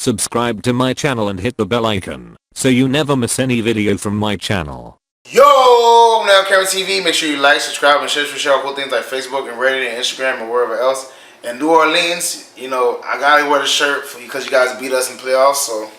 Subscribe to my channel and hit the bell icon so you never miss any video from my channel. Yo, I'm now LCameraTV. Make sure you like, subscribe, and share cool things like Facebook and Reddit and Instagram and wherever else. In New Orleans, you know, I gotta wear the shirt because you guys beat us in playoffs. So,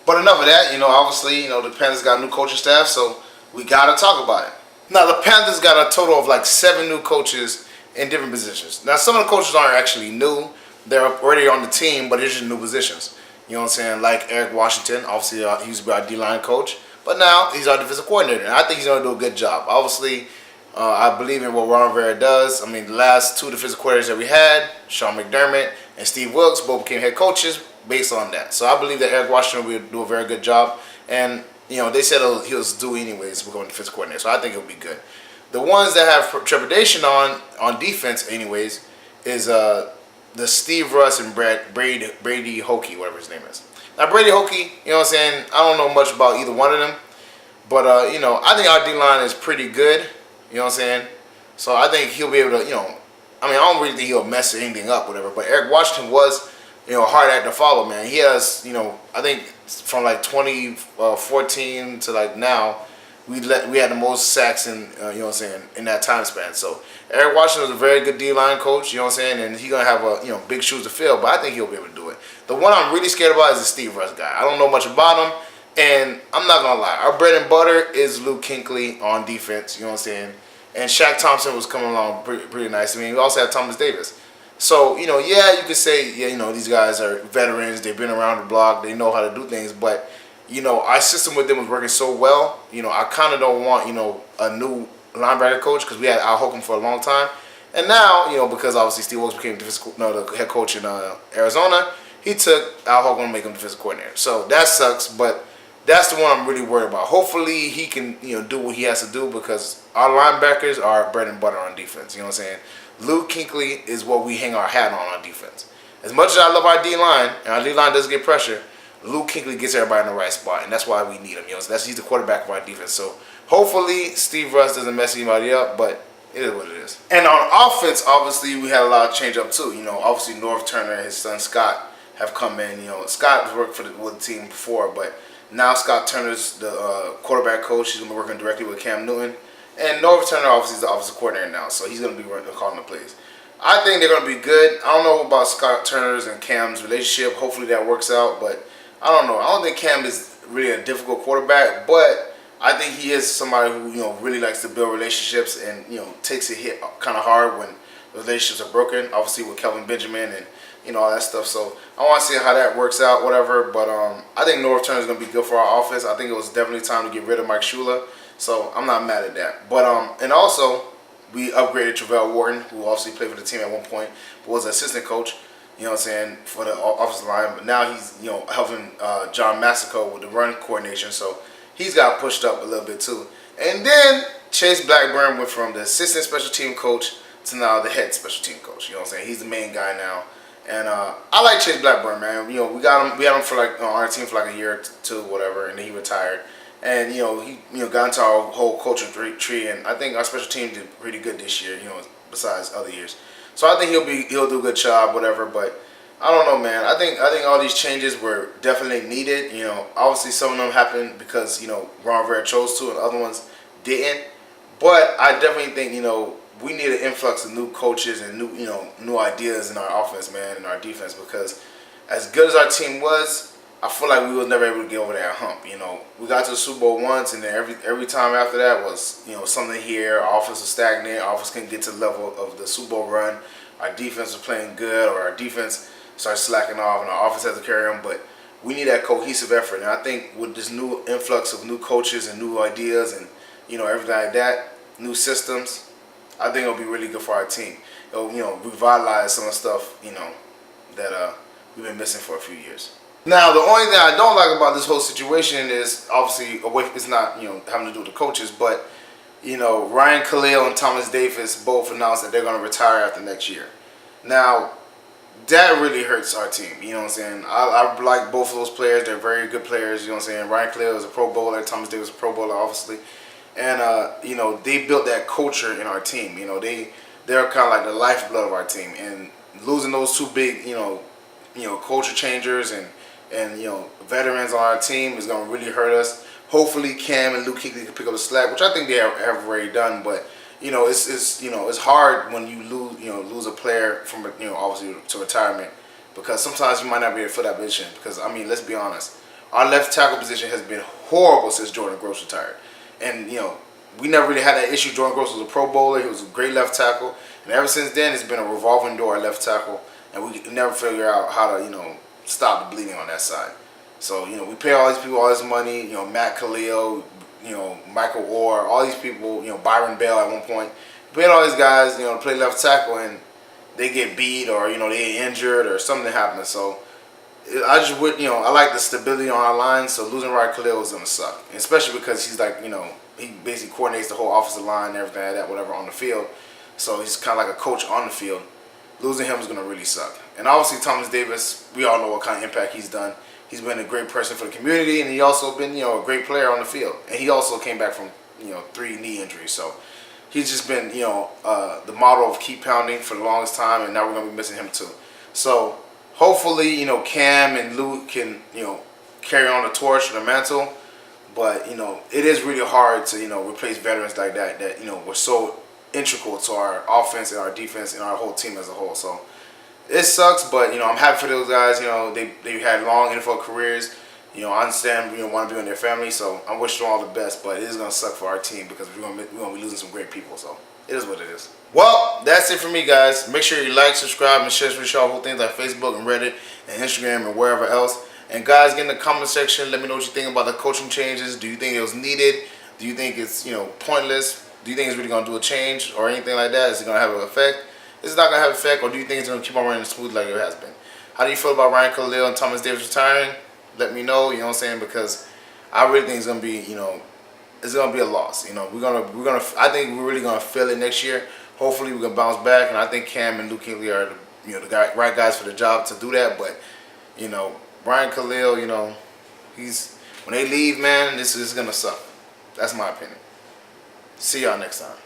but enough of that. You know, obviously, you know the Panthers got a new coaching staff, so we gotta talk about it. Now, the Panthers got a total of like 7 new coaches in different positions. Now, some of the coaches aren't actually new; they're already on the team, but it's just new positions. You know what I'm saying? Like Eric Washington, obviously he used to be our D-line coach, but now he's our defensive coordinator, and I think he's going to do a good job. Obviously, I believe in what Ron Rivera does. I mean, the last 2 defensive coordinators that we had, Sean McDermott and Steve Wilkes, both became head coaches based on that. So I believe that Eric Washington will do a very good job, and you know they said he was due anyways to become defensive coordinator, so I think it'll be good. The ones that have trepidation on defense, anyways, is the Steve Russ and Brady Hoke, whatever his name is. Now, Brady Hoke, you know what I'm saying? I don't know much about either one of them. But, you know, I think our D-line is pretty good. You know what I'm saying? So I think he'll be able to, you know, I mean, I don't really think he'll mess anything up, whatever. But Eric Washington was, you know, a hard act to follow, man. He has, you know, I think from like 2014 to like now, we had the most sacks in, you know what I'm saying, in that time span. So Eric Washington is a very good D-line coach, you know what I'm saying, and he's gonna have big shoes to fill. But I think he'll be able to do it. The one I'm really scared about is the Steve Russ guy. I don't know much about him, and I'm not gonna lie. Our bread and butter is Luke Kuechly on defense, you know what I'm saying, and Shaq Thompson was coming along pretty nice. I mean, we also have Thomas Davis. So, you know, yeah, you could say, yeah, you know, these guys are veterans. They've been around the block. They know how to do things, but you know, our system with them was working so well. You know, I kind of don't want, you know, a new linebacker coach because we had Al Holcomb for a long time. And now, you know, because obviously Steve Wilkes became the head coach in Arizona, he took Al Holcomb to make him defensive coordinator. So that sucks, but that's the one I'm really worried about. Hopefully he can, you know, do what he has to do because our linebackers are bread and butter on defense. You know what I'm saying? Luke Kuechly is what we hang our hat on defense. As much as I love our D-line, and our D-line does get pressure, Luke Kuechly gets everybody in the right spot, and that's why we need him. You know, so he's the quarterback of our defense. So hopefully Steve Russ doesn't mess anybody up, but it is what it is. And on offense, obviously we had a lot of change up too. You know, obviously North Turner and his son Scott have come in. You know, Scott has worked with the team before, but now Scott Turner's the quarterback coach. He's gonna be working directly with Cam Newton, and North Turner obviously is the offensive coordinator now, so he's gonna be calling the plays. I think they're gonna be good. I don't know about Scott Turner's and Cam's relationship. Hopefully that works out, but I don't know. I don't think Cam is really a difficult quarterback, but I think he is somebody who, you know, really likes to build relationships and, you know, takes a hit kind of hard when relationships are broken, obviously with Kelvin Benjamin and, you know, all that stuff. So I want to see how that works out, whatever. But I think North Turner is going to be good for our offense. I think it was definitely time to get rid of Mike Shula, so I'm not mad at that. But and also we upgraded Travell Wharton, who obviously played for the team at one point, but was an assistant coach. You know what I'm saying, for the offensive line, but now he's, you know, helping John Massico with the run coordination, so he's got pushed up a little bit too. And then Chase Blackburn went from the assistant special team coach to now the head special team coach. You know what I'm saying? He's the main guy now, and I like Chase Blackburn, man. You know, we had him for like on our team for like a year or two, whatever, and then he retired. And you know, he got into our whole culture tree, and I think our special team did pretty good this year. You know, besides other years. So I think he'll do a good job, whatever. But I don't know, man. I think all these changes were definitely needed. You know, obviously some of them happened because, you know, Ron Rivera chose to, and other ones didn't. But I definitely think, you know, we need an influx of new coaches and new ideas in our offense, man, and our defense, because as good as our team was, I feel like we was never able to get over that hump. You know, we got to the Super Bowl once, and then every time after that was, you know, something here. Our offense was stagnant. Our offense couldn't get to the level of the Super Bowl run. Our defense was playing good, or our defense started slacking off, and our offense has to carry them. But we need that cohesive effort, and I think with this new influx of new coaches and new ideas, and you know, everything like that, new systems, I think it'll be really good for our team. It'll, you know, revitalize some of the stuff, you know, that we've been missing for a few years. Now, the only thing I don't like about this whole situation is obviously it's not, you know, having to do with the coaches, but you know, Ryan Kalil and Thomas Davis both announced that they're going to retire after next year. Now, that really hurts our team. You know what I'm saying? I like both of those players. They're very good players. You know what I'm saying? Ryan Kalil is a Pro Bowler. Thomas Davis is a Pro Bowler, obviously. And, you know, they built that culture in our team. You know, they're kind of like the lifeblood of our team. And losing those two big, culture changers and veterans on our team is going to really hurt us. Hopefully Cam and Luke Kuechly can pick up the slack, which I think they have already done. But it's hard when you lose a player from obviously to retirement, because sometimes you might not be able to fill that position. Because I mean, let's be honest, our left tackle position has been horrible since Jordan Gross retired, and we never really had that issue. Jordan Gross was a Pro Bowler; he was a great left tackle, and ever since then, it's been a revolving door at left tackle, and we never figure out how to stop the bleeding on that side. So we pay all these people all this money. Matt Kalil, Michael Orr, all these people. Byron Bell at one point. We paid all these guys to play left tackle, and they get beat or they get injured or something happens. So I just would I like the stability on our line. So losing Ryan Kalil is gonna suck, especially because he's like he basically coordinates the whole offensive line and everything like that, whatever on the field. So he's kind of like a coach on the field. Losing him is gonna really suck. And obviously Thomas Davis, we all know what kind of impact he's done. He's been a great person for the community, and he also been a great player on the field. And he also came back from 3 knee injuries. So he's just been the model of keep pounding for the longest time, and now we're gonna be missing him too. So hopefully Cam and Luke can carry on the torch or the mantle. But it is really hard to replace veterans like that were so integral to our offense and our defense and our whole team as a whole. So it sucks, but I'm happy for those guys. They had long NFL careers. I understand want to be with their family, so I wish them all the best. But it is gonna suck for our team because we're gonna be losing some great people. So it is what it is. Well, that's it for me, guys. Make sure you like, subscribe, and share with y'all whole things like Facebook and Reddit and Instagram and wherever else. And guys, get in the comment section. Let me know what you think about the coaching changes. Do you think it was needed? Do you think it's pointless? Do you think it's really gonna do a change or anything like that? Is it gonna have an effect? Is it not gonna have an effect, or do you think it's gonna keep on running smooth like it has been? How do you feel about Ryan Kalil and Thomas Davis retiring? Let me know. You know what I'm saying? Because I really think it's gonna be it's gonna be a loss. We're gonna I think we're really gonna feel it next year. Hopefully we're gonna bounce back, and I think Cam and Luke Kuechly are the right guys for the job to do that. But Ryan Kalil, he's when they leave, man, this is gonna suck. That's my opinion. See y'all next time.